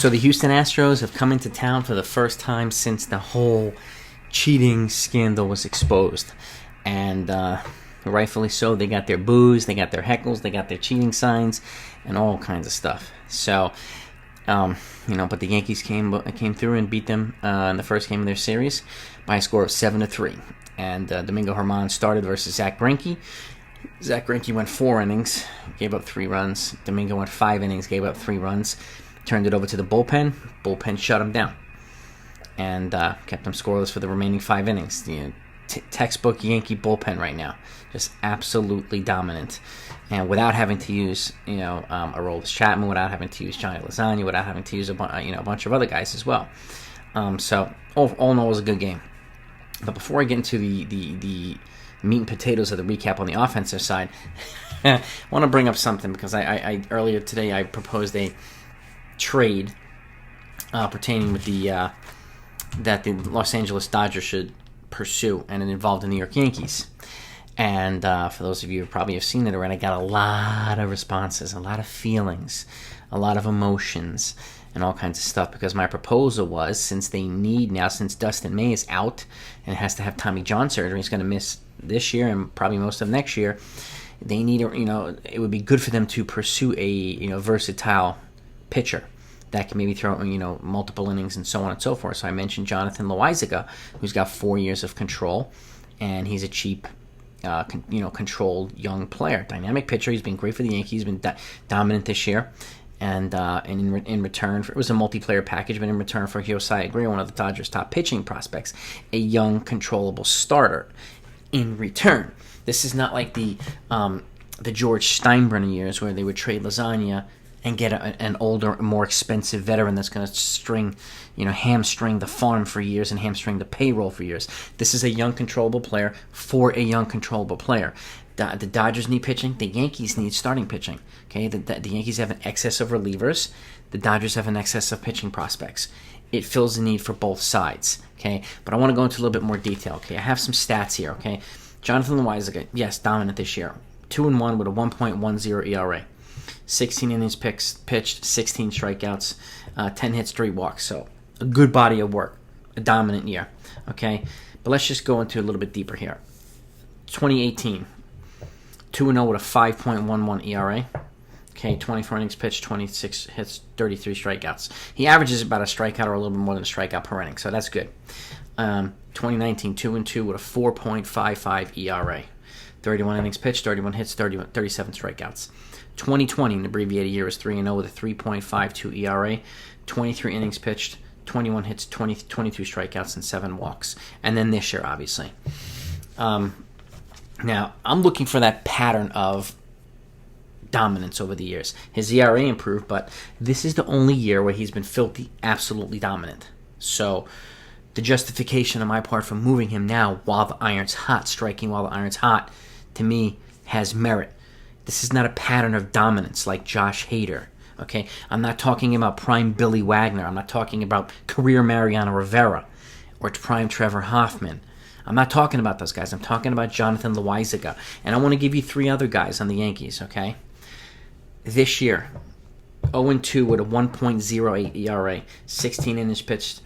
So the Houston Astros have come into town for the first time since the whole cheating scandal was exposed. And rightfully so. They got their boos, they got their heckles, they got their cheating signs, and all kinds of stuff. So, but the Yankees came through and beat them in the first game of their series by a score of 7-3. And Domingo Germán started versus Zach Greinke. Zach Greinke went 4 innings, gave up 3 runs. Domingo went 5 innings, gave up 3 runs. Turned it over to the bullpen. Bullpen shut him down and kept him scoreless for the remaining 5 innings. Textbook Yankee bullpen right now, just absolutely dominant, and without having to use Aroldis Chapman, without having to use Johnny Lasagna, without having to use a bunch of other guys as well. So all in all, it was a good game. But before I get into the meat and potatoes of the recap on the offensive side, I want to bring up something because I earlier today I proposed a trade pertaining with that the Los Angeles Dodgers should pursue, and it involved the New York Yankees. And for those of you who probably have seen it already, I got a lot of responses, a lot of feelings, a lot of emotions, and all kinds of stuff, because my proposal was, since Dustin May is out and has to have Tommy John surgery, he's going to miss this year and probably most of next year, they need it would be good for them to pursue a versatile pitcher that can maybe throw multiple innings and so on and so forth. So I mentioned Jonathan Loáisiga, who's got 4 years of control, and he's a cheap, controlled young player, dynamic pitcher. He's been great for the Yankees. He's been dominant this year, and in return for, it was a multiplayer package, but in return for Josiah Gray, one of the Dodgers' top pitching prospects, a young, controllable starter. In return, this is not like the George Steinbrenner years where they would trade Lasagna and get an older, more expensive veteran that's going to hamstring the farm for years and hamstring the payroll for years. This is a young, controllable player for a young, controllable player. The Dodgers need pitching. The Yankees need starting pitching. Okay, the Yankees have an excess of relievers. The Dodgers have an excess of pitching prospects. It fills the need for both sides. Okay, but I want to go into a little bit more detail. Okay, I have some stats here. Okay, Jonathan Loáisiga, yes, dominant this year. 2-1 with a 1.10 ERA. 16 innings pitched, 16 strikeouts, 10 hits, 3 walks. So a good body of work, a dominant year. Okay, but let's just go into a little bit deeper here. 2018, 2-0 with a 5.11 ERA. Okay, 24 innings pitched, 26 hits, 33 strikeouts. He averages about a strikeout or a little bit more than a strikeout per inning, so that's good. 2019, 2-2 with a 4.55 ERA. 31 innings pitched, 31 hits, 37 strikeouts. 2020, an abbreviated year, is 3-0 with a 3.52 ERA, 23 innings pitched, 21 hits, 22 strikeouts, and 7 walks. And then this year, obviously. Now, I'm looking for that pattern of dominance over the years. His ERA improved, but this is the only year where he's been filthy, absolutely dominant. So the justification on my part for moving him now while the iron's hot, striking while the iron's hot, to me, has merit. This is not a pattern of dominance like Josh Hader. Okay, I'm not talking about prime Billy Wagner. I'm not talking about career Mariano Rivera or prime Trevor Hoffman. I'm not talking about those guys. I'm talking about Jonathan Loáisiga. And I want to give you 3 other guys on the Yankees, okay? This year, 0-2 with a 1.08 ERA, 16 innings pitched,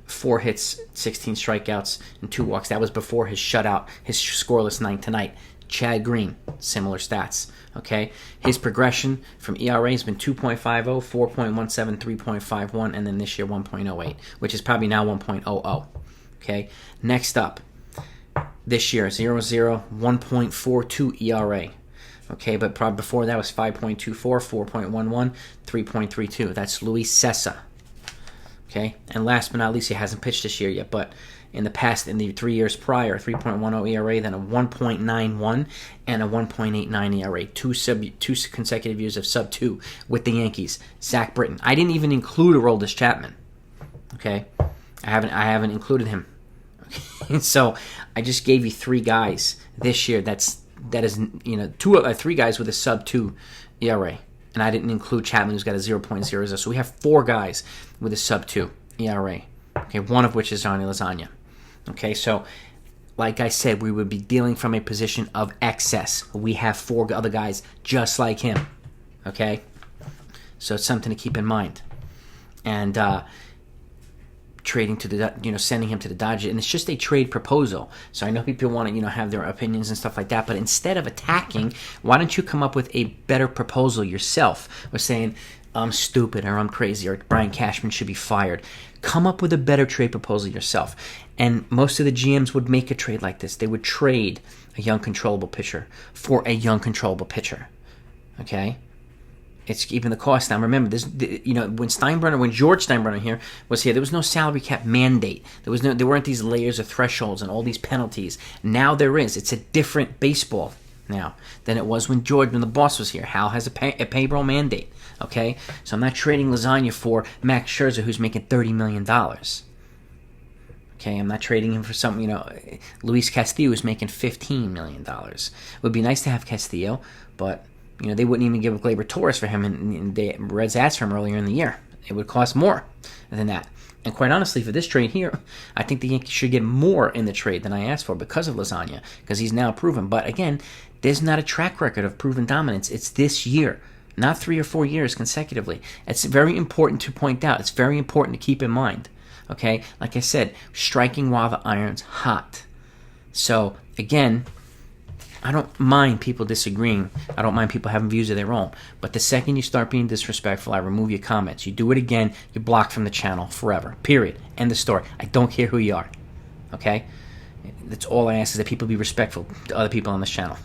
4 hits, 16 strikeouts, and 2 walks. That was before his shutout, his scoreless night tonight. Chad Green, similar stats. Okay, his progression from ERA has been 2.50, 4.17, 3.51, and then this year 1.08, which is probably now 1.00. Okay, next up, this year 0-0, 1.42 ERA. Okay, but probably before that was 5.24, 4.11, 3.32. That's Luis Cessa. Okay, and last but not least, he hasn't pitched this year yet, but in the past, in the 3 years prior, 3.10 ERA, then a 1.91 and a 1.89 ERA. Two consecutive years of sub-2 with the Yankees. Zach Britton. I didn't even include Aroldis Chapman. Okay, I haven't included him. Okay? So I just gave you 3 guys this year. That is 3 guys with a sub-2 ERA. And I didn't include Chapman, who's got a 0.00. So we have 4 guys with a sub-2 ERA. Okay, one of which is Johnny Lasagna. Okay, so like I said, we would be dealing from a position of excess. We have 4 other guys just like him. Okay, so it's something to keep in mind. and trading to the, sending him to the Dodgers, and it's just a trade proposal. So I know people want to, have their opinions and stuff like that, but instead of attacking, why don't you come up with a better proposal yourself, or saying, I'm stupid, or I'm crazy, or Brian Cashman should be fired. Come up with a better trade proposal yourself. And most of the GMs would make a trade like this. They would trade a young controllable pitcher for a young controllable pitcher. Okay? It's keeping the cost down. Remember, this, when George Steinbrenner was here, there was no salary cap mandate. There weren't these layers of thresholds and all these penalties. Now there is. It's a different baseball now than it was when the boss was here. Hal has a payroll mandate. Okay, so I'm not trading Lasagna for Max Scherzer, who's making $30 million. Okay, I'm not trading him for Luis Castillo, who's making $15 million. It would be nice to have Castillo, but they wouldn't even give Gleyber Torres for him, and the Reds asked for him earlier in the year. It would cost more than that. And quite honestly, for this trade here, I think the Yankees should get more in the trade than I asked for because of Lasagna, because he's now proven. But again, there's not a track record of proven dominance. It's this year, not 3 or 4 years consecutively. It's very important to point out. It's very important to keep in mind. Okay? Like I said, striking while the iron's hot. So, again, I don't mind people disagreeing. I don't mind people having views of their own. But the second you start being disrespectful, I remove your comments. You do it again, you're blocked from the channel forever. Period. End of story. I don't care who you are. Okay? That's all I ask, is that people be respectful to other people on this channel.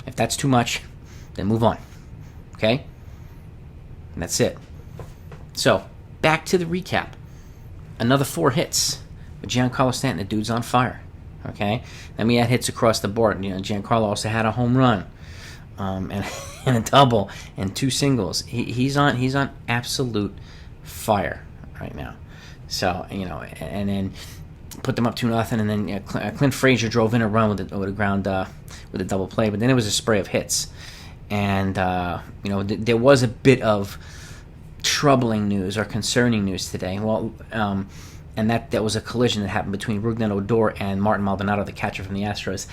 If that's too much, then move on. Okay? And that's it. So, back to the recap. Another 4 hits with Giancarlo Stanton. The dude's on fire. Okay? Then we had hits across the board. Giancarlo also had a home run, and a double, and 2 singles. He's on absolute fire right now. So, and then put them up 2-0, and then Clint Frazier drove in a run with a double play. But then it was a spray of hits. And, there was a bit of troubling news or concerning news today. Well, and that was a collision that happened between Rougned Odor and Martin Maldonado, the catcher from the Astros.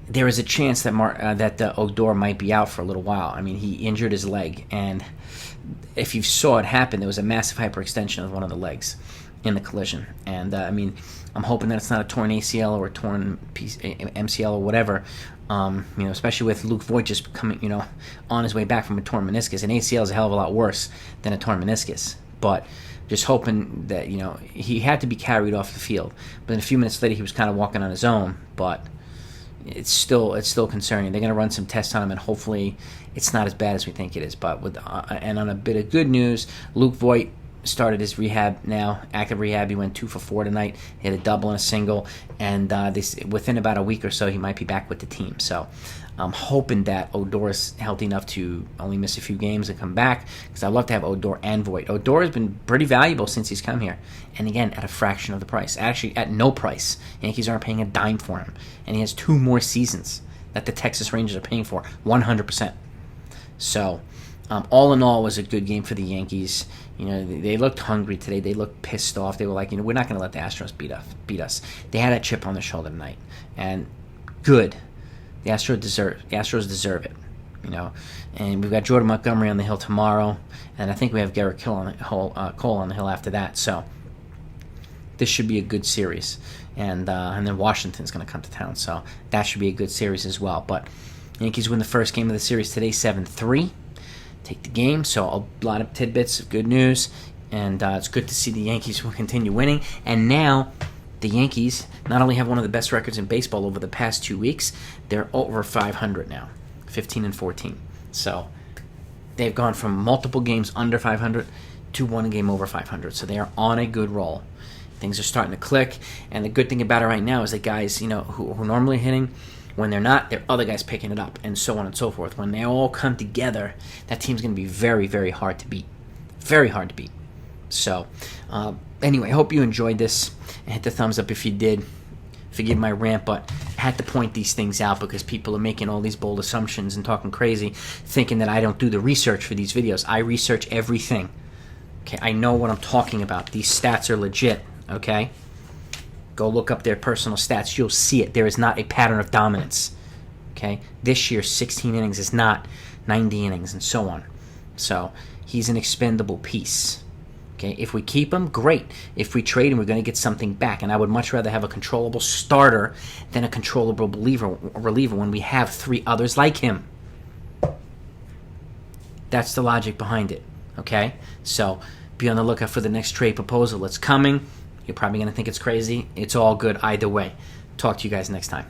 There is a chance that Odor might be out for a little while. I mean, he injured his leg, and if you saw it happen, there was a massive hyperextension of one of the legs in the collision. And, I'm hoping that it's not a torn ACL or a torn MCL or whatever. Especially with Luke Voigt just coming, on his way back from a torn meniscus. An ACL is a hell of a lot worse than a torn meniscus. But just hoping that, he had to be carried off the field. But then a few minutes later, he was kind of walking on his own. But it's still concerning. They're going to run some tests on him, and hopefully it's not as bad as we think it is. But and on a bit of good news, Luke Voigt started his rehab now, active rehab. He went 2 for 4 tonight. He had a double and a single, and within about a week or so, he might be back with the team. So I'm hoping that Odor is healthy enough to only miss a few games and come back, because I'd love to have Odor and Voigt. Odor has been pretty valuable since he's come here, and again, at a fraction of the price. Actually, at no price. Yankees aren't paying a dime for him, and he has 2 more seasons that the Texas Rangers are paying for, 100%. So, all in all, it was a good game for the Yankees. They looked hungry today. They looked pissed off. They were like, we're not going to let the Astros beat us. They had that chip on their shoulder tonight, and good. The Astros deserve it. And we've got Jordan Montgomery on the hill tomorrow, and I think we have Gerrit Cole on the hill after that. So this should be a good series, and then Washington's going to come to town, so that should be a good series as well. But Yankees win the first game of the series today, 7-3. Take the game, so a lot of tidbits of good news, and it's good to see the Yankees will continue winning. And now the Yankees not only have one of the best records in baseball over the past 2 weeks, they're over 500 now, 15-14. So they've gone from multiple games under 500 to 1 game over 500. So they are on a good roll. Things are starting to click, and the good thing about it right now is that guys, who are normally hitting, when they're not, there are other guys picking it up, and so on and so forth. When they all come together, that team's going to be very, very hard to beat. Very hard to beat. So, anyway, I hope you enjoyed this. And hit the thumbs up if you did. Forgive my rant, but I had to point these things out because people are making all these bold assumptions and talking crazy, thinking that I don't do the research for these videos. I research everything. Okay, I know what I'm talking about. These stats are legit, okay? Go look up their personal stats. You'll see it. There is not a pattern of dominance. Okay? This year, 16 innings is not 90 innings and so on. So, he's an expendable piece. Okay, if we keep him, great. If we trade him, we're going to get something back. And I would much rather have a controllable starter than a controllable reliever when we have 3 others like him. That's the logic behind it. Okay? So be on the lookout for the next trade proposal. It's coming. You're probably going to think it's crazy. It's all good either way. Talk to you guys next time.